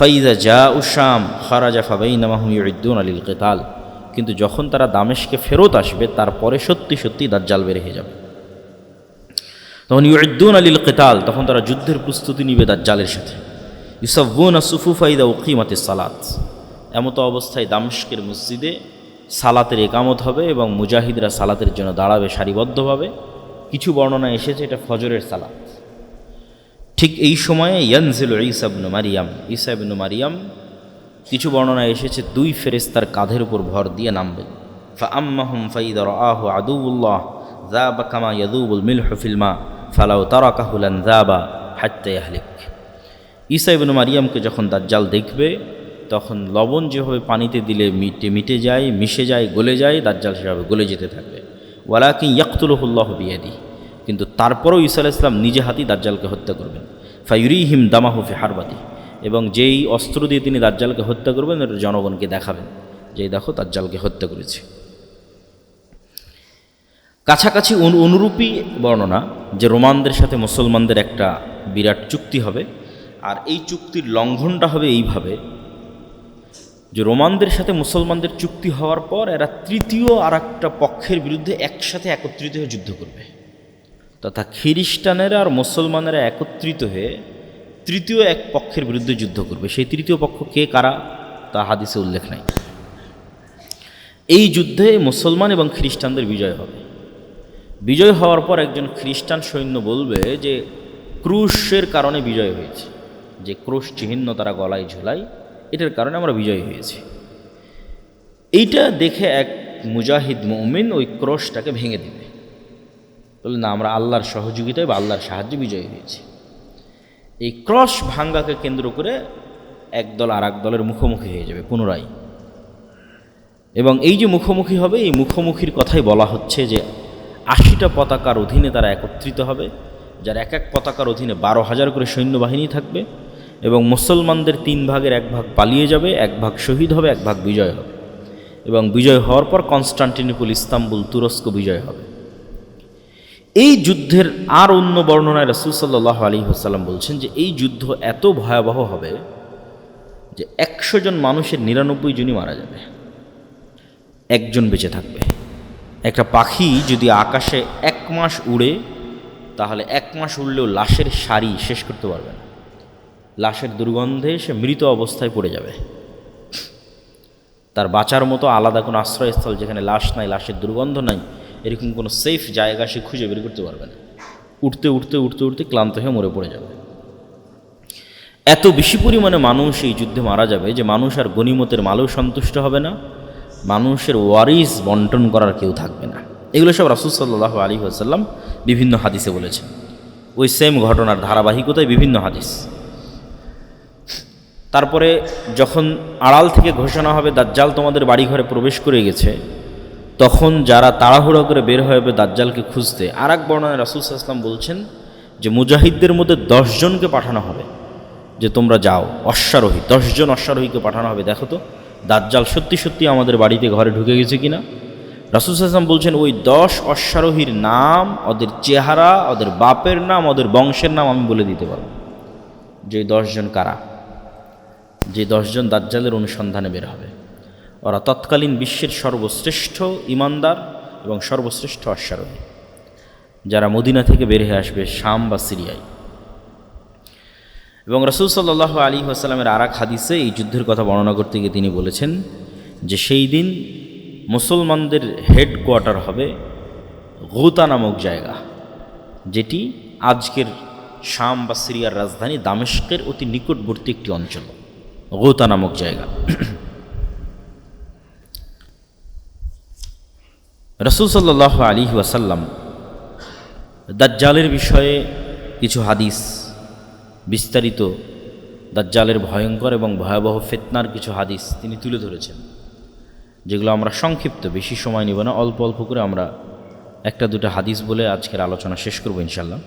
ফাইদা জাউ শাম খারাজা ফাবাইনামাহুম ইউইদ্দুনা লিল কিতাল, কিন্তু যখন তারা দামেশকে ফেরত আসবে তারপরে সত্যি সত্যি দাজ্জাল বের হয়ে যাবে। তখন ইউইদ্দুনা লিল কিতাল, তখন তারা যুদ্ধের প্রস্তুতি নিবে দাজ্জালের সাথে। ইউসাফুনা সুফুফা ইদা উকিমাতিস সালাত, এমত অবস্থায় দামেশকের মসজিদে সালাতের একামত হবে এবং মুজাহিদরা সালাতের জন্য দাঁড়াবে সারিবদ্ধভাবে। কিছু বর্ণনা এসেছে এটা ফজরের সালাত। ঠিক এই সময়ে ইয়ানজিলু ঈসা ইবনে মারিয়াম, ঈসা ইবনে মারিয়াম কিছু বর্ণনা এসেছে 2 ফেরেশতার কাঁধের উপর ভর দিয়ে নামবেন। ফাআম্মাহুম ফাইদা রাআহু আদুউল্লাহ যাবা কামা ইয়াযুবুল মিলহু ফিল মা ফালাউ তারাকাহু লান যাবা হাত্তা ইয়াহলিক। ঈসা ইবনে মারিয়ামকে যখন দাজ্জাল দেখবে তখন লবণ যেভাবে পানিতে দিলে মিটে যায়, মিশে যায়, গলে যায়, দাজ্জাল সেভাবে গলে যেতে থাকবে। ওয়ালাকিন ইয়াকতুলুহুল্লাহু বিয়াদি, কিন্তু তারপরও ঈসা আলাইহিস সালাম নিজে হাতেই দাজ্জালকে হত্যা করবেন। ফায়ুরিহিম দামাহু ফি হারবাতি, এবং যেই অস্ত্র দিয়ে তিনি দাজ্জালকে হত্যা করবেন এটা জনগণকে দেখাবেন যে দেখো দাজ্জালকে হত্যা করেছে। কাছাকাছি অনুরূপী বর্ণনা যে রোমানদের সাথে মুসলমানদের একটা বিরাট চুক্তি হবে, আর এই চুক্তির লঙ্ঘনটা হবে এইভাবে যে রোমানদের সাথে মুসলমানদের চুক্তি হওয়ার পর এরা তৃতীয় আর একটা পক্ষের বিরুদ্ধে একসাথে একত্রিত হয়ে যুদ্ধ করবে, তথা খ্রিস্টানেরা আর মুসলমানেরা একত্রিত হয়ে তৃতীয় এক পক্ষের বিরুদ্ধে যুদ্ধ করবে। সেই তৃতীয় পক্ষ কে কারা তা হাদিসে উল্লেখ নাই। এই যুদ্ধে মুসলমান এবং খ্রিস্টানদের বিজয় হবে। বিজয় হওয়ার পর একজন খ্রিস্টান সৈন্য বলবে যে ক্রুশের কারণে বিজয় হয়েছে, যে ক্রুশ চিহ্ন তারা গলায় ঝোলায়, এটার কারণে আমরা বিজয়ী হয়েছি। এইটা দেখে এক মুজাহিদ মুমিন ওই ক্রুশটাকে ভেঙে দিবে, বলে না আমরা আল্লাহর সহযোগিতায় বা আল্লাহর সাহায্যে বিজয়ী হয়েছি। এই ক্রস ভাঙ্গাকে কেন্দ্র করে এক দল আর এক দলের মুখোমুখি হয়ে যাবে পুনরায়। এবং এই যে মুখোমুখি হবে, এই মুখোমুখির কথাই বলা হচ্ছে যে 80টা পতাকার অধীনে তারা একত্রিত হবে, যার এক এক পতাকার অধীনে 12,000 করে সৈন্যবাহিনী থাকবে, এবং মুসলমানদের 3 ভাগের 1 ভাগ পালিয়ে যাবে, 1 ভাগ শহীদ হবে, 1 ভাগ বিজয় হবে। এবং বিজয় হওয়ার পর কনস্টান্টিনোপল, ইস্তাম্বুল, তুরস্ক বিজয় হবে। এই যুদ্ধের আর অন্য বর্ণনায় রাসূল সাল্লাল্লাহু আলাইহি ওয়াসাল্লাম বলছেন যে এই যুদ্ধ এত ভয়াবহ হবে যে 100 জন মানুষের 99 জনই মারা যাবে, একজন বেঁচে থাকবে। একটা পাখি যদি আকাশে 1 মাস উড়ে তাহলে 1 মাস উড়লেও লাশের সারি শেষ করতে পারবে না। লাশের দুর্গন্ধে সে মৃত অবস্থায় পড়ে যাবে। তার বাঁচার মতো আলাদা কোনো আশ্রয়স্থল যেখানে লাশ নাই, লাশের দুর্গন্ধ নাই, এরকম কোনো সেফ জায়গা সে খুঁজে বের করতে পারবে না। উঠতে উঠতে উঠতে উঠতে ক্লান্ত হয়ে মরে পড়ে যাবে। এত বেশি পরিমাণে মানুষ এই যুদ্ধে মারা যাবে যে মানুষ আর গনিমতের মালেও সন্তুষ্ট হবে না, মানুষের ওয়ারিস বন্টন করার কেউ থাকবে না। এগুলো সব রাসূল সাল্লাল্লাহু আলাইহি ওয়াসাল্লাম বিভিন্ন হাদিসে বলেছেন। ওই সেম ঘটনার ধারাবাহিকতায় বিভিন্ন হাদিস। তারপরে যখন আড়াল থেকে ঘোষণা হবে দাজ্জাল তোমাদের বাড়িঘরে প্রবেশ করে গেছে, তখন যারা তাড়াহুড়ো করে বের হবে দাজ্জালকে খুঁজতে, আর এক বর্ণনায় রাসূল সাল্লাল্লাহু আলাইহি ওয়াসাল্লাম বলছেন যে মুজাহিদদের মধ্যে 10 জনকে পাঠানো হবে যে তোমরা যাও, অশ্বারোহী 10 জন অশ্বারোহীকে পাঠানো হবে, দেখো তো দাজ্জাল সত্যি সত্যি আমাদের বাড়িতে ঘরে ঢুকে গেছে কিনা। রাসূল সাল্লাল্লাহু আলাইহি ওয়াসাল্লাম বলছেন ওই 10 অশ্বারোহীর নাম, ওদের চেহারা, ওদের বাপের নাম, ওদের বংশের নাম আমি বলে দিতে পারব যে 10 জন কারা, যে 10 জন দাজ্জালের অনুসন্ধানে বের হবে। ওরা তৎকালীন বিশ্বের সর্বশ্রেষ্ঠ ঈমানদার এবং সর্বশ্রেষ্ঠ অশ্বারোহী, যারা মদিনা থেকে বের হয়ে আসবে শাম বা সিরিয়ায়। এবং রাসূল সাল্লাল্লাহু আলাইহি ওয়াসাল্লামের আর এক হাদিসে এই যুদ্ধের কথা বর্ণনা করতে গিয়ে তিনি বলেছেন যে সেই দিন মুসলমানদের হেডকোয়ার্টার হবে গুতা নামক জায়গা, যেটি আজকের শাম বা সিরিয়ার রাজধানী দামেস্কের অতি নিকটবর্তী একটি অঞ্চল, গুতা নামক জায়গা। রাসূল সাল্লাল্লাহু আলাইহি ওয়াসাল্লাম দাজ্জালের বিষয়ে কিছু হাদিস, বিস্তারিত দাজ্জালের ভয়ঙ্কর এবং ভয়াবহ ফিতনার কিছু হাদিস তিনি তুলে ধরেছেন, যেগুলো আমরা সংক্ষিপ্ত, বেশি সময় নিব না, অল্প অল্প করে আমরা একটা দুটো হাদিস বলে আজকের আলোচনা শেষ করব ইনশাল্লাহ।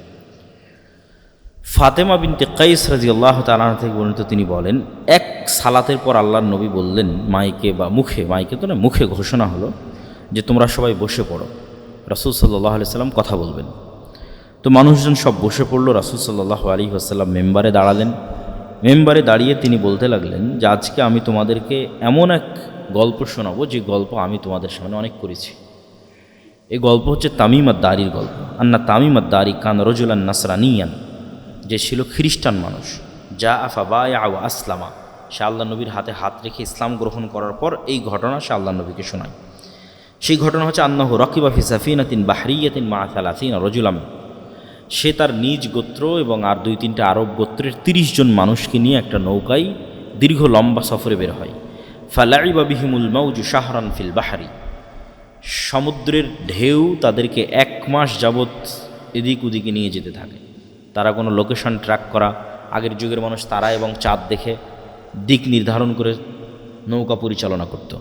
ফাতেমা বিনতে কাইস রাদিয়াল্লাহু তাআলা আনহা থেকে বর্ণিত, তিনি বলেন এক সালাতের পর আল্লাহর নবী বললেন মাইকে বা মুখে, মাইকে তো না, মুখে ঘোষণা হলো যে তোমরা সবাই বসে পড়ো, রাসূল সাল্লাল্লাহু আলাইহি ওয়াসাল্লাম কথা বলবেন। তো মানুষজন সব বসে পড়ল। রাসূল সাল্লাল্লাহু আলাইহি ওয়াসাল্লাম মেম্বারে দাঁড়ালেন, মেম্বারে দাঁড়িয়ে তিনি বলতে লাগলেন যে আজকে আমি তোমাদেরকে এমন এক গল্প শোনাবো যে গল্প আমি তোমাদের সামনে অনেক করেছি। এই গল্প হচ্ছে তামিম আদ-দারির গল্প। আন্না তামিম আদ-দারি কান রজুলান নাসরানিয়ান, যে ছিল খ্রিস্টান মানুষ। যা আফাবায়া ও আসলামা, সে আল্লাহ নবীর হাতে হাত রেখে ইসলাম গ্রহণ করার পর এই ঘটনা সে আল্লাহ নবীকে শোনায়। সেই ঘটনা হচ্ছে আন্নাহু রাকিবা ফি সাফিনাতিন বাহরিয়াতিন মা সালাসিনা রাজুলাম, সে তার নিজ গোত্র এবং আর 2-3টা আরব গোত্রের 30 জন মানুষকে নিয়ে একটা নৌকায় দীর্ঘ লম্বা সফরে বের হয়। ফালাইবা বিহিমুল মাউজু শাহরান ফিল বাহরি, সমুদ্রের ঢেউ তাদেরকে 1 মাস যাবৎ এদিক ওদিকে নিয়ে যেতে থাকে। তারা কোনো লোকেশন ট্র্যাক করা, আগের যুগের মানুষ তারা এবং চাঁদ দেখে দিক নির্ধারণ করে নৌকা পরিচালনা করত,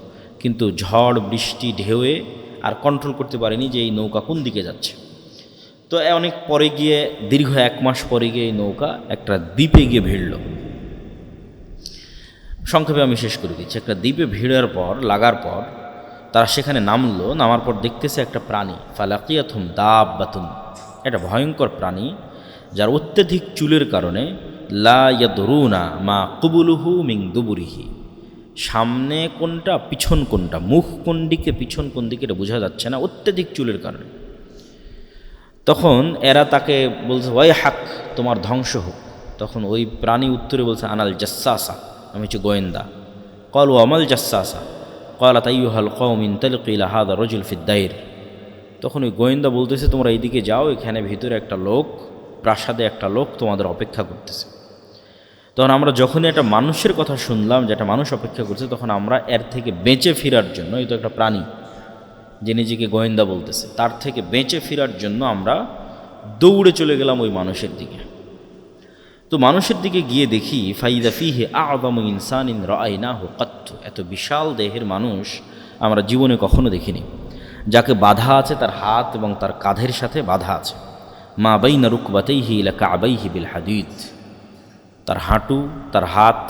কিন্তু ঝড় বৃষ্টি ঢেউয়ে আর কন্ট্রোল করতে পারেনি যে এই নৌকা কোন দিকে যাচ্ছে। তো অনেক পরে গিয়ে, দীর্ঘ 1 মাস পরে গিয়ে এই নৌকা একটা দ্বীপে গিয়ে ভিড়ল। সংক্ষেপে আমি শেষ করে দিচ্ছি। একটা দ্বীপে ভিড়ার পর, লাগার পর তারা সেখানে নামলো। নামার পর দেখতেছে একটা প্রাণী, ফালাকিয়াতুম দাব্বাতুন, একটা ভয়ঙ্কর প্রাণী যার অত্যধিক চুলের কারণে লা ইয়াদরুনা মা কুবুলুহু মিন দুবুরিহি, সামনে কোনটা পিছন কোনটা, মুখ কোন দিকে পিছন কোন দিকে এটা বোঝা যাচ্ছে না অত্যধিক চুলের কারণে। তখন এরা তাকে বলছে ওয়াই হাক, তোমার ধ্বংস হোক। তখন ওই প্রাণী উত্তরে বলছে আনাল জাসসাসা, আমি হচ্ছে গোয়েন্দা। ক্বালু আমাল জাসসাসা ক্বালাত আইয়ুহাল কওম ইনতালিকু ইলা হাযা রাজুল ফিদ দাইর। তখন ওই গোয়েন্দা বলতেছে তোমরা এইদিকে যাও, এখানে ভিতরে একটা লোক, প্রাসাদে একটা লোক তোমাদের অপেক্ষা করতেছে। তখন আমরা যখনই একটা মানুষের কথা শুনলাম যে একটা মানুষ অপেক্ষা করছে, তখন আমরা এর থেকে বেঁচে ফেরার জন্য, এই তো একটা প্রাণী যে নিজেকে গোয়েন্দা বলতেছে, তার থেকে বেঁচে ফেরার জন্য আমরা দৌড়ে চলে গেলাম ওই মানুষের দিকে। তো মানুষের দিকে গিয়ে দেখি ফাইদা ফিহি আ'যামু ইনসানিন রাআইনাহু কাত্তু, এত বিশাল দেহের মানুষ আমরা জীবনে কখনো দেখিনি, যাকে বাধা আছে তার হাত এবং তার কাঁধের সাথে বাধা আছে। মা বাইনা রুকবাতাইহি ইলা কা'বাইহি বিল হাদিদ, তার হাঁটু, তার হাত,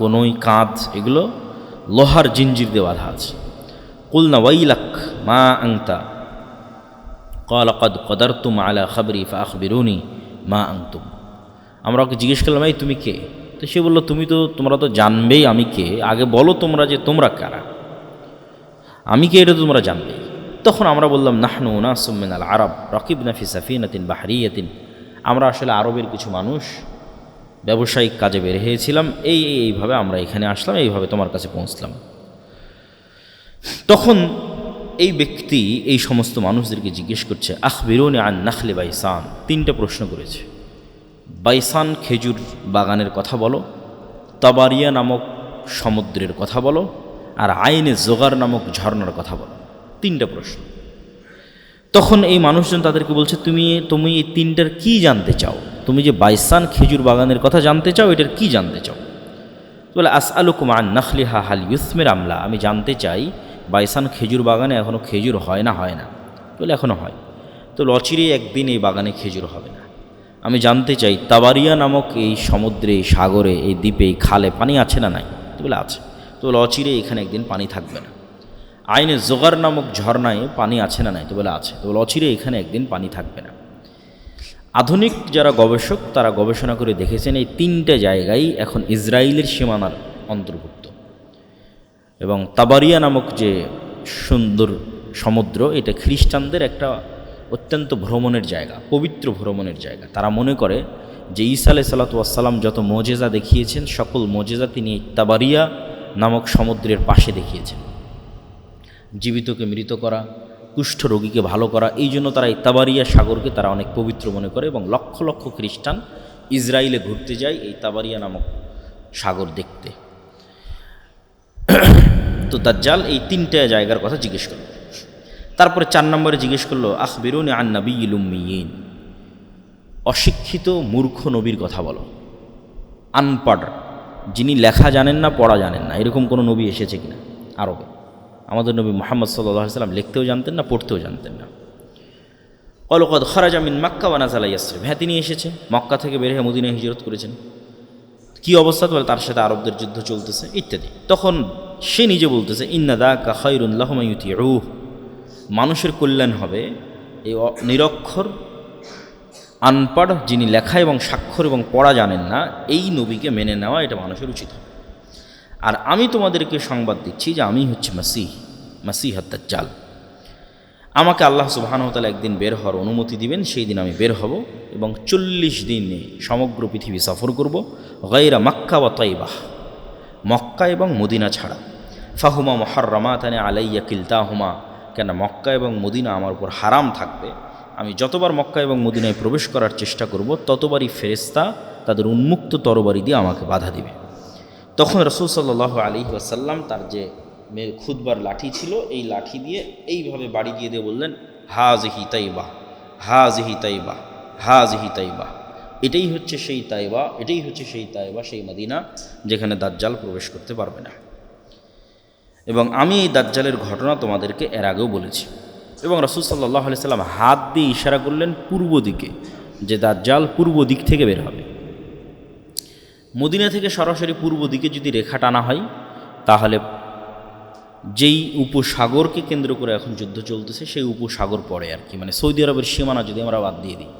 কোনোই, কাঁধ, এগুলো লোহার জিঞ্জির দিয়ে বাধা আছে। কুলনা ওয়াইলাক মা আনতা ক্বালা ক্বাদ কদারতুম আলা খাবরি ফাআখবিরুনি মা আনতুম। আমরা ওকে জিজ্ঞেস করলাম এই তুমি কে? তো সে বলল তোমরা তো জানবেই আমি কে, আগে বলো তোমরা যে তোমরা কারা, আমি কে এটা তো তোমরা জানবেই। তখন আমরা বললাম নাহনু উনাসুম মিনাল আরব রাকিবনা ফি সাফিনাতিন বাহরিয়াতিন, আমরা আসলে আরবের কিছু মানুষ ব্যবসায়িক কাজে বের হয়েছিলাম, এইভাবে আমরা এখানে আসলাম, এইভাবে তোমার কাছে পৌঁছলাম। তখন এই ব্যক্তি এই সমস্ত মানুষদেরকে জিজ্ঞেস করছে আখবিরুনি আন নাখলি বাইসান, 3টা প্রশ্ন করেছে। বাইসান খেজুর বাগানের কথা বলো, তাবারিয়া নামক সমুদ্রের কথা বলো, আর আইনে জোগার নামক ঝর্ণার কথা বলো। 3টা প্রশ্ন। তখন এই মানুষজন তাদেরকে বলছে তুমি এই 3টার কি জানতে চাও? তুমি যে বাইসান খেজুর বাগানের কথা জানতে চাও, এটার কি জানতে চাও? বলে আসআলুকুম আন নাখলিহা হাল ইউসমির আমলা, আমি জানতে চাই বাইসান খেজুর বাগানে এখনও খেজুর হয় না? বলে এখনও হয়। তো অচিরেই একদিন এই বাগানে খেজুর হবে না। আমি জানতে চাই তাবারিয়া নামক এই সমুদ্রে, এই সাগরে, এই দ্বীপে, এই খালে পানি আছে না নাই? তো বলে আছে। তো বলে অচিরেই এখানে একদিন পানি থাকবে না। আইনে জোগার নামক ঝর্ণায় পানি আছে না নাই? তো বলে আছে। তো বলে অচিরেই এখানে একদিন পানি থাকবে না। আধুনিক যারা গবেষক তারা গবেষণা করে দেখেছেন এই 3টে জায়গায় এখন ইসরায়েলের সীমানার অন্তর্ভুক্ত, এবং তাবারিয়া নামক যে সুন্দর সমুদ্র, এটা খ্রিস্টানদের একটা অত্যন্ত ভ্রমণের জায়গা, পবিত্র ভ্রমণের জায়গা। তারা মনে করে যে ঈসা আলাইহিস সালাতু ওয়াস সালাম যত মোজেজা দেখিয়েছেন, সকল মোজেজা তিনি তাবারিয়া নামক সমুদ্রের পাশে দেখিয়েছেন। জীবিতকে মৃত করা, কুষ্ঠ রোগীকে ভালো করা, এই জন্য তারা এই তাবারিয়া সাগরকে তারা অনেক পবিত্র মনে করে, এবং লক্ষ লক্ষ খ্রিস্টান ইসরায়েলে ঘুরতে যায় এই তাবারিয়া নামক সাগর দেখতে। তো দাজ্জাল এই 3টে জায়গার কথা জিজ্ঞেস করল। তারপরে 4 নম্বরে জিজ্ঞেস করলো আখবিরুনি আন নাবিয়্যিল উম্মিয়িন, অশিক্ষিত মূর্খ নবীর কথা বলো। আনপড়, যিনি লেখা জানেন না, পড়া জানেন না, এরকম কোনো নবী এসেছে কিনা আরবে? আমাদের নবী মুহাম্মদ সাল্লাল্লাহু আলাইহি সাল্লাম লিখতেও জানতেন না, পড়তেও জানতেন না। ক্বালু ক্বাদ খারাজা মিন মক্কা ওয়া নাযালা ইয়াসরিব, হ্যাঁ তিনি এসেছে, মক্কা থেকে বের হয়ে মদিনায় হিজরত করেছেন। কি অবস্থা? তো তার সাথে আরবদের যুদ্ধ চলতেছে ইত্যাদি। তখন সে নিজে বলতেছে ইন্না যাকা খায়রুন লাহুম ইউতিউহ, মানুষের কল্যাণ হবে এই নিরক্ষর আনপড়, যিনি লেখা এবং স্বাক্ষর এবং পড়া জানেন না, এই নবীকে মেনে নেওয়া এটা মানুষের উচিত হবে। আর আমি তোমাদেরকে সংবাদ দিচ্ছি যে আমি হচ্ছে মাসিহ দাজ্জাল। আমাকে আল্লাহ সুবহানাহু ওয়া তাআলা একদিন বের হওয়ার অনুমতি দিবেন, সেই দিন আমি বের হব এবং 40 দিনে সমগ্র পৃথিবী সফর করব, গায়রা মক্কা ওয়া তাইবাহ, মক্কা এবং মদিনা ছাড়া। ফাহুমা মুহাররামাতানি আলাইয়া কিলতাহুমা, কেন মক্কা এবং মদিনা আমার উপর হারাম থাকবে। আমি যতবার মক্কা এবং মদিনায় প্রবেশ করার চেষ্টা করব, ততবারই ফেরেশতা তাদের উন্মুক্ত তরবারি দিয়ে আমাকে বাধা দিবে। তখন রাসূল সাল্লাল্লাহু আলাইহি ওয়াসাল্লাম তার যে খুতবার লাঠি ছিল, এই লাঠি দিয়ে এইভাবে বাড়ি দিয়ে বললেন, হাযিহি তাইবা, হাযিহি তাইবা, হাযিহি তাইবা। এটাই হচ্ছে সেই তাইবা, এটাই হচ্ছে সেই তাইবা, সেই মদিনা যেখানে দাজ্জাল প্রবেশ করতে পারবে না। এবং আমি এই দাজ্জালের ঘটনা তোমাদেরকে এর আগেও বলেছি। এবং রাসূল সাল্লাল্লাহু আলাইহি সাল্লাম হাত দিয়ে ইশারা করলেন পূর্ব দিকে, যে দাজ্জাল পূর্ব দিক থেকে বের হবে। মদিনা থেকে সরাসরি পূর্ব দিকে যদি রেখা টানা হয়, তাহলে যেই উপসাগরকে কেন্দ্র করে এখন যুদ্ধ চলতেছে, সেই উপসাগর পড়ে আর কি, মানে সৌদি আরবের সীমানা যদি আমরা বাদ দিয়ে দিই,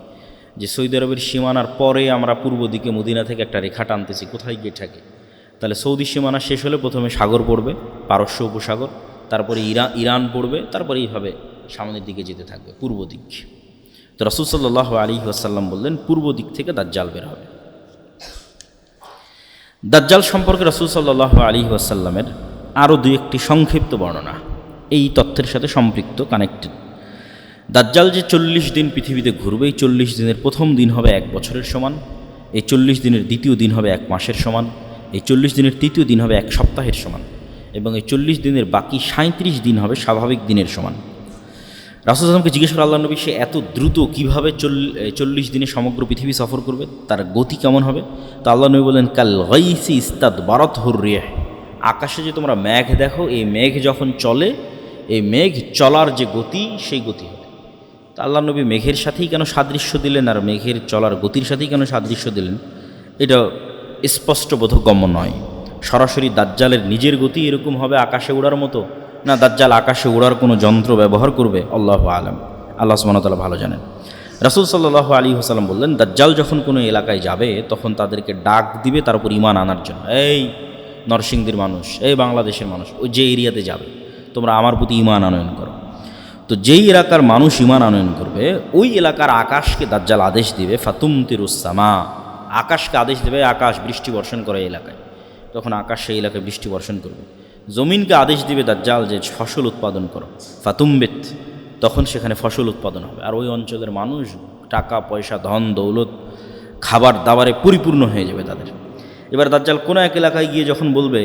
যে সৌদি আরবের সীমানার পরে আমরা পূর্ব দিকে মদিনা থেকে একটা রেখা টানতেছি, কোথায় গিয়ে থাকে, তাহলে সৌদি সীমানা শেষ হলে প্রথমে সাগর পড়বে, পারস্য উপসাগর, তারপরে ইরান পড়বে, তারপরে এইভাবে সামনের দিকে যেতে থাকবে পূর্ব দিক। তো রাসূল সাল্লাল্লাহু আলাইহি ওয়াসাল্লাম বললেন পূর্ব দিক থেকে দাজ্জাল বের হবে। দাজ্জাল সম্পর্কে রাসূল সাল্লাল্লাহু আলাইহি ওয়াসাল্লামের আরও দুই একটি সংক্ষিপ্ত বর্ণনা এই তথ্যের সাথে সম্পৃক্ত, কানেক্টেড। দাজ্জাল যে 40 দিন পৃথিবীতে ঘুরবে, এই 40 দিনের প্রথম দিন হবে 1 বছরের সমান, এই 40 দিনের দ্বিতীয় দিন হবে 1 মাসের সমান, এই 40 দিনের তৃতীয় দিন হবে 1 সপ্তাহের সমান, এবং এই 40 দিনের বাকি 37 দিন হবে স্বাভাবিক দিনের সমান। রাসূল সাল্লাল্লাহু আলাইহি ওয়াসাল্লামকে জিজ্ঞেস করে আল্লাহ নবী, সে এত দ্রুত কীভাবে 40 দিনে সমগ্র পৃথিবী সফর করবে, তার গতি কেমন হবে? তো আল্লাহ নবী বললেন, কাল গাইসি ইস্তাদবারাতহুর রিহ, আকাশে যে তোমরা মেঘ দেখো, এই মেঘ যখন চলে, এই মেঘ চলার যে গতি, সেই গতি হবে। তা আল্লাহ নবী মেঘের সাথেই কেন সাদৃশ্য দিলেন, আর মেঘের চলার গতির সাথেই কেন সাদৃশ্য দিলেন, এটা স্পষ্ট বোধগম্য নয়। সরাসরি দাজ্জালের নিজের গতি এরকম হবে আকাশে ওড়ার মতো, না দাজ্জাল আকাশে ওড়ার কোনো যন্ত্র ব্যবহার করবে, আল্লাহু আলাম, আল্লাহ সুবহানাহু ওয়া তাআলা ভালো জানেন। রাসূল সাল্লাল্লাহু আলাইহি ওয়াসাল্লাম বললেন, দাজ্জাল যখন কোনো এলাকায় যাবে, তখন তাদেরকে ডাক দিবে তার উপর ঈমান আনার জন্য। এই নরসিংদীর মানুষ, এই বাংলাদেশের মানুষ, ওই যে এরিয়াতে যাবে, তোমরা আমার প্রতি ঈমান আনয়ন করো। তো যেই এলাকার মানুষ ঈমান আনয়ন করবে, ওই এলাকার আকাশকে দাজ্জাল আদেশ দিবে, ফাতুমতিরুস সামা, আকাশকে আদেশ দেবে, আকাশ বৃষ্টি বর্ষণ করে এলাকায়। তখন আকাশ সেই এলাকায় বৃষ্টি বর্ষণ করবে। জমিনকে আদেশ দিবে দাজ্জাল যে ফসল উৎপাদন করো, ফাতুম্বিত, তখন সেখানে ফসল উৎপাদন হবে। আর ওই অঞ্চলের মানুষ টাকা পয়সা, ধন দৌলত, খাবার দাবারে পরিপূর্ণ হয়ে যাবে তাদের। এবার দাজ্জাল কোনো এক এলাকায় গিয়ে যখন বলবে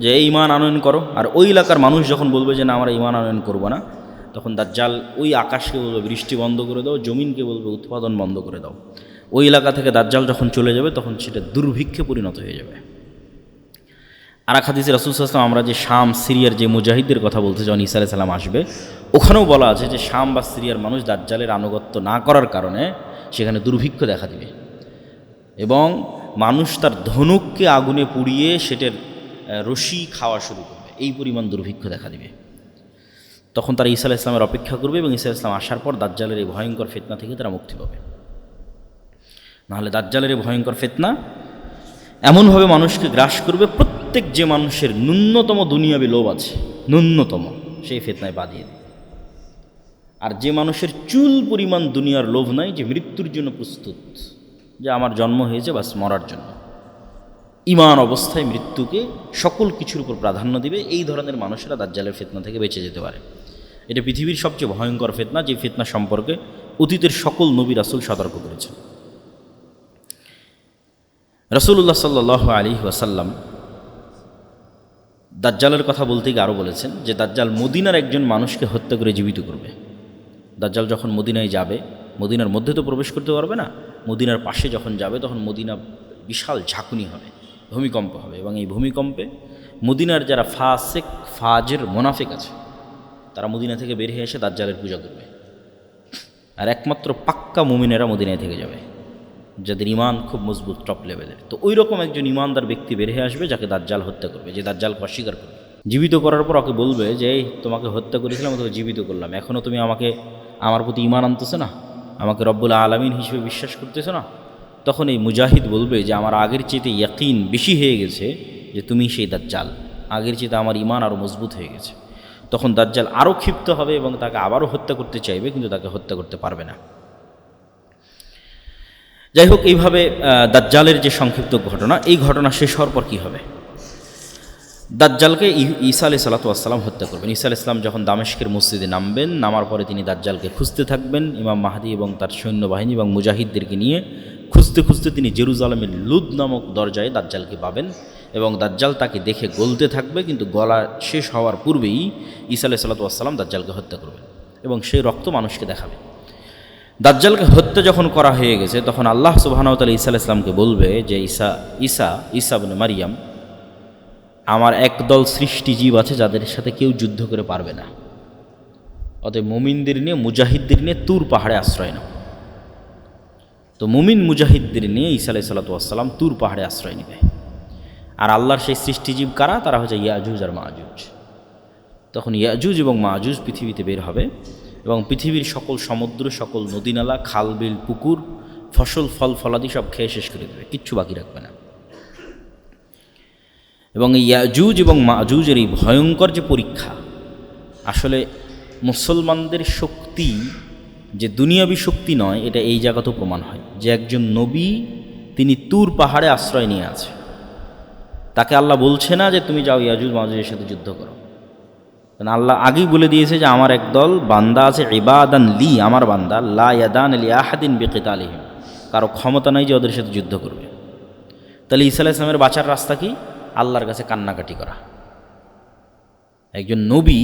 যে এই ঈমান আনয়ন করো, আর ওই এলাকার মানুষ যখন বলবে যে না আমরা ঈমান আনয়ন করবো না, তখন দাজ্জাল ওই আকাশকে বলবে বৃষ্টি বন্ধ করে দাও, জমিনকে বলবে উৎপাদন বন্ধ করে দাও। ওই এলাকা থেকে দাজ্জাল যখন চলে যাবে, তখন সেটা দুর্ভিক্ষে পরিণত হয়ে যাবে। আর এক হাদিসে রাসূল সাল্লাল্লাহু আলাইহি ওয়াসাল্লাম, আমরা যে শাম সিরিয়ার যে মুজাহিদদের কথা বলতে, যখন ঈসা আলাইহিস সালাম আসবে, ওখানেও বলা আছে যে শাম বা সিরিয়ার মানুষ দাজ্জালের আনুগত্য না করার কারণে সেখানে দুর্ভিক্ষ দেখা দিবে, এবং মানুষ তার ধনুককে আগুনে পুড়িয়ে সেটার রশি খাওয়া শুরু করবে, এই পরিমাণ দুর্ভিক্ষ দেখা দিবে। তখন তারা ঈসা আলাইহিস সালামের অপেক্ষা করবে, এবং ঈসা আলাইহিস সালাম আসার পর দাজ্জালের এই ভয়ঙ্কর ফিতনা থেকে তারা মুক্তি পাবে। নাহলে দাজ্জালের এই ভয়ঙ্কর ফিতনা এমনভাবে মানুষকে গ্রাস করবে, প্রত্যেক যে মানুষের ন্যূনতম দুনিয়াবি লোভ আছে, ন্যূনতম, সেই ফিতনায় বাঁধিয়ে দেবে। আর যে মানুষের চুল পরিমাণ দুনিয়ার লোভ নাই, যে মৃত্যুর জন্য প্রস্তুত, যে আমার জন্ম হয়েছে বাস মরার জন্য, ঈমান অবস্থায় মৃত্যুকে সকল কিছুর উপর প্রাধান্য দিবে, এই ধরনের মানুষেরা দাজ্জালের ফিতনা থেকে বেঁচে যেতে পারে। এটা পৃথিবীর সবচেয়ে ভয়ঙ্কর ফিতনা, যে ফিতনা সম্পর্কে অতীতের সকল নবী রাসূল সতর্ক করেছেন। রাসূলুল্লাহ সাল্লাল্লাহু আলাইহি ওয়াসাল্লাম দাজ্জালের কথা বলতে গিয়ে আরও বলেছেন যে দাজ্জাল মদিনার একজন মানুষকে হত্যা করে জীবিত করবে। দাজ্জাল যখন মদিনায় যাবে, মদিনার মধ্যে তো প্রবেশ করতে পারবে না, মদিনার পাশে যখন যাবে, তখন মদিনা বিশাল ঝাঁকুনি হবে, ভূমিকম্প হবে, এবং এই ভূমিকম্পে মদিনার যারা ফাসেক ফাজের মোনাফিক আছে, তারা মদিনা থেকে বের হয়ে এসে দাজ্জালের পূজা করবে। আর একমাত্র পাক্কা মুমিনেরা মদিনায় থেকে যাবে, যাদের ঈমান খুব মজবুত, টপ লেভেলের। তো ওই রকম একজন ঈমানদার ব্যক্তি বের হয়ে আসবে, যাকে দাজ্জাল হত্যা করবে, যে দাজ্জালকে অস্বীকার করবে। জীবিত করার পর ওকে বলবে যে এই তোমাকে হত্যা করেছিলাম, তোকে জীবিত করলাম, এখনও তুমি আমার প্রতি ঈমান আনতেছে না, আমাকে রব্বুল আলামিন হিসেবে বিশ্বাস করতেছো না? তখন এই মুজাহিদ বলবে যে আমার আগের চেয়ে ইয়াকিন বেশি হয়ে গেছে যে তুমি সেই দাজ্জাল, আগের চেয়ে আমার ঈমান আরও মজবুত হয়ে গেছে। তখন দাজ্জাল আরও ক্ষিপ্ত হবে এবং তাকে আবারও হত্যা করতে চাইবে, কিন্তু তাকে হত্যা করতে পারবে না। যাই হোক, এইভাবে দাজ্জালের যে সংক্ষিপ্ত ঘটনা, এই ঘটনা শেষ হওয়ার পর কী হবে? দাজ্জালকে ঈসা আলাইহিস সালাতু ওয়াস সালাম হত্যা করবেন। ঈসা আলাইহিস সালাম যখন দামেস্কের মসজিদে নামবেন, নামার পরে তিনি দাজ্জালকে খুঁজতে থাকবেন। ইমাম মাহদী এবং তার সৈন্যবাহিনী এবং মুজাহিদদেরকে নিয়ে খুঁজতে খুঁজতে তিনি জেরুজালেমের লুদ নামক দরজায় দাজ্জালকে পাবেন এবং দাজ্জাল তাকে দেখে গলতে থাকবে, কিন্তু গলা শেষ হওয়ার পূর্বেই ঈসা আলাইহিস সালাতু ওয়াস সালাম দাজ্জালকে হত্যা করবেন এবং সেই রক্ত মানুষকে দেখাবে। দাজ্জালকে হত্যা যখন করা হয়ে গেছে, তখন আল্লাহ সুবহানাহু ওয়া তাআলা ঈসা আলাইহিস সালামকে বলবে যে ঈসা ইবনে মারিয়াম, আমার একদল সৃষ্টিজীব আছে যাদের সাথে কেউ যুদ্ধ করে পারবে না, অতএব মুমিনদের নিয়ে, মুজাহিদদের নিয়ে তুর পাহাড়ে আশ্রয় নাও। তো মুমিন মুজাহিদদের নিয়ে ঈসা আলাইহিস সালাতু ওয়াস সালাম তুর পাহাড়ে আশ্রয় নেবে। আর আল্লাহর সেই সৃষ্টিজীব কারা? তারা হচ্ছে ইয়াজুজ আর মাজুজ। তখন ইয়াজুজ এবং মাজুজ পৃথিবীতে বের হবে এবং পৃথিবীর সকল সমুদ্র, সকল নদীনালা, খাল বিল, পুকুর, ফসল ফল ফলাদি সব খেয়ে শেষ করে দেবে, কিচ্ছু বাকি রাখবে না। এবং এই ইয়াজুজ এবং মাজুজের এই ভয়ঙ্কর যে পরীক্ষা, আসলে মুসলমানদের শক্তি যে দুনিয়াবী শক্তি নয়, এটা এই জায়গাতেও প্রমাণ হয় যে একজন নবী তিনি তুর পাহাড়ে আশ্রয় নিয়ে আছে। তাকে আল্লাহ বলছে না যে তুমি যাও ইয়াজুজ মাজুজের সাথে যুদ্ধ করো, কারণ আল্লাহ আগেই বলে দিয়েছে যে আমার একদল বান্দা আছে, ইবাদান লি, আমার বান্দা, লা ইয়াদান লি আহাদিন বিকিতালিহিম, কারো ক্ষমতা নাই যে ওদের সাথে যুদ্ধ করবে। তাহলে ঈসা আলাইহিস সালামের বাঁচার রাস্তা কি? আল্লাহর কাছে কান্নাকাটি করা। একজন নবী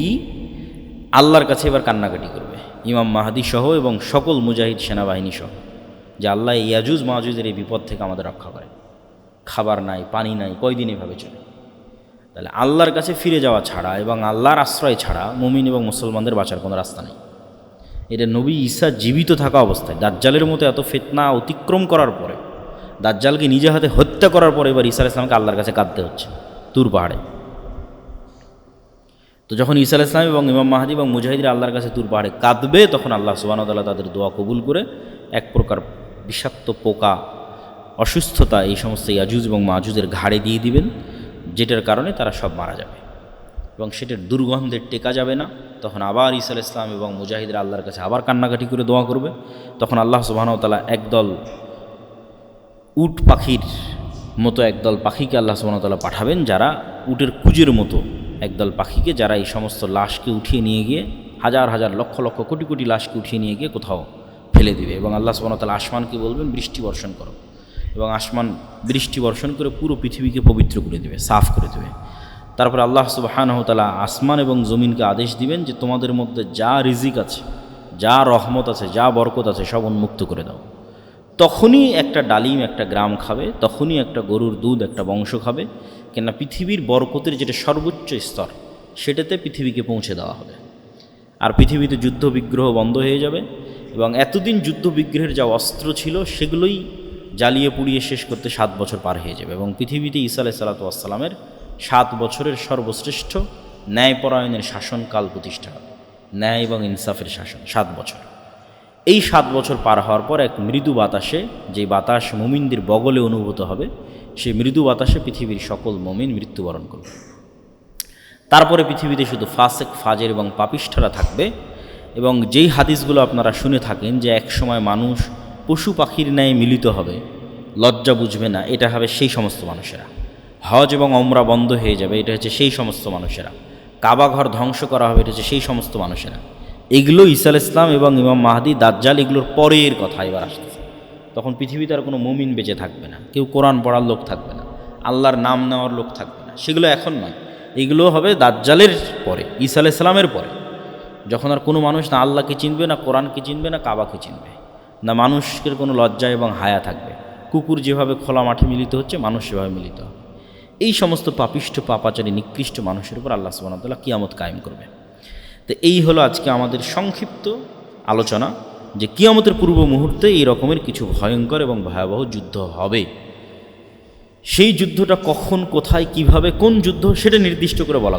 আল্লাহর কাছে এবার কান্নাকাটি করবে, ইমাম মাহদী সহ এবং সকল মুজাহিদ সেনাবাহিনী সহ, যে আল্লাহ ইয়াজুজ মাজুজের এই বিপদ থেকে আমাদের রক্ষা করে। খাবার নাই, পানি নাই, কয়দিন এভাবে চলে। তাহলে আল্লাহর কাছে ফিরে যাওয়া ছাড়া এবং আল্লাহর আশ্রয় ছাড়া মুমিন এবং মুসলমানদের বাঁচার কোনো রাস্তা নেই। এটা নবী ঈসা জীবিত থাকা অবস্থায়, দাজ্জালের মতো এত ফিতনা অতিক্রম করার পরে, দাজ্জালকে নিজে হাতে হত্যা করার পরে এবার ঈসা আলাইহিস সালামকে আল্লাহর কাছে কাঁদতে হচ্ছে তুর পাহাড়ে। তো যখন ঈসা আলাইহিস সালাম এবং ইমাম মাহদী এবং মুজাহিদরা আল্লাহর কাছে তুর পাহাড়ে কাঁদবে, তখন আল্লাহ সুবহানাহু ওয়া তাআলা তাদের দোয়া কবুল করে এক প্রকার বিষাক্ত পোকা, অসুস্থতা এই সমস্ত ইয়াজুজ এবং মাজুজের ঘাড়ে দিয়ে দিবেন, যেটার কারণে তারা সব মারা যাবে এবং সেটার দুর্গন্ধে টেকা যাবে না। তখন আবার ঈসা আলাইহিস সালাম এবং মুজাহিদরা আল্লাহর কাছে আবার কান্নাকাটি করে দোয়া করবে। তখন আল্লাহ সুবহানাহু ওয়া তাআলা একদল উট পাখির মতো একদল পাখিকে আল্লাহ সুবহানাহু ওয়া তাআলা পাঠাবেন, যারা উটের কুজের মতো একদল পাখিকে, যারা এই সমস্ত লাশকে উঠিয়ে নিয়ে গিয়ে, হাজার হাজার লক্ষ লক্ষ কোটি কোটি লাশকে উঠিয়ে নিয়ে গিয়ে কোথাও ফেলে দিবে। এবং আল্লাহ সুবহানাহু ওয়া তাআলা আসমানকে বলবেন বৃষ্টি বর্ষণ করো, এবং আসমান বৃষ্টি বর্ষণ করে পুরো পৃথিবীকে পবিত্র করে দেবে, সাফ করে দেবে। তারপর আল্লাহ সুবহানাহু ওয়া তাআলা আসমান এবং জমিনকে আদেশ দিবেন যে তোমাদের মধ্যে যা রিজিক আছে, যা রহমত আছে, যা বরকত আছে, সব উন্মুক্ত করে দাও। তখনই একটা ডালিম একটা গ্রাম খাবে, তখনই একটা গরুর দুধ একটা বংশ খাবে, কেননা পৃথিবীর বরকতের যেটা সর্বোচ্চ স্তর, সেটাতে পৃথিবীকে পৌঁছে দেওয়া হবে। আর পৃথিবীতে যুদ্ধ বিগ্রহ বন্ধ হয়ে যাবে এবং এতদিন যুদ্ধ বিগ্রহের যা অস্ত্র ছিল সেগুলোই জ্বালিয়ে পুড়িয়ে শেষ করতে 7 বছর পার হয়ে যাবে এবং পৃথিবীতে ঈসা আলাইহিস সালাতু ওয়াস সালামের 7 বছরের সর্বশ্রেষ্ঠ ন্যায়পরায়ণের শাসনকাল প্রতিষ্ঠা হবে, ন্যায় এবং ইনসাফের শাসন 7 বছর। এই 7 বছর পার হওয়ার পর এক মৃদু বাতাসে, যে বাতাস মুমিনদের বগলে অনুভূত হবে, সেই মৃদু বাতাসে পৃথিবীর সকল মুমিন মৃত্যুবরণ করবে। তারপরে পৃথিবীতে শুধু ফাসেক, ফাজের এবং পাপিষ্ঠরা থাকবে। এবং যেই হাদিসগুলো আপনারা শুনে থাকেন যে এক সময় মানুষ পশু পাখির ন্যায় মিলিত হবে, লজ্জা বুঝবে না, এটা হবে সেই সমস্ত মানুষেরা। হজ এবং ওমরা বন্ধ হয়ে যাবে, এটা হচ্ছে সেই সমস্ত মানুষেরা। কাবা ঘর ধ্বংস করা হবে, এটা হচ্ছে সেই সমস্ত মানুষেরা। এগুলো ঈসা আলাইহিস সালাম এবং ইমাম মাহদী, দাজ্জাল, এগুলোর পরের কথা এবার আসতেছে। তখন পৃথিবীতে আর কোনো মুমিন বেঁচে থাকবে না, কেউ কোরআন পড়ার লোক থাকবে না, আল্লাহর নাম নেওয়ার লোক থাকবে না। সেগুলো এখন নয়, এগুলো হবে দাজ্জালের পরে, ঈসা আলাইহিস সালামের পরে, যখন আর কোনো মানুষ না আল্লাহকে চিনবে, না কোরআনকে চিনবে, না কাবাকে চিনবে, না মানুষের কোনো লজ্জা এবং হায়া থাকবে। কুকুর যেভাবে খোলা মাঠে মিলিত হচ্ছে, মানুষ সেভাবে মিলিত হবে। এই সমস্ত পাপিষ্ঠ, পাপাচারী, নিকৃষ্ট মানুষের উপর আল্লাহ সুবহানাহু ওয়া তাআলা কিয়ামত কায়েম করবে। তো এই হলো আজকে আমাদের সংক্ষিপ্ত আলোচনা যে কিয়ামতের পূর্ব মুহূর্তে এই রকমের কিছু ভয়ঙ্কর এবং ভয়াবহ যুদ্ধ হবে। সেই যুদ্ধটা কখন, কোথায়, কিভাবে, কোন যুদ্ধ, সেটা নির্দিষ্ট করে বলা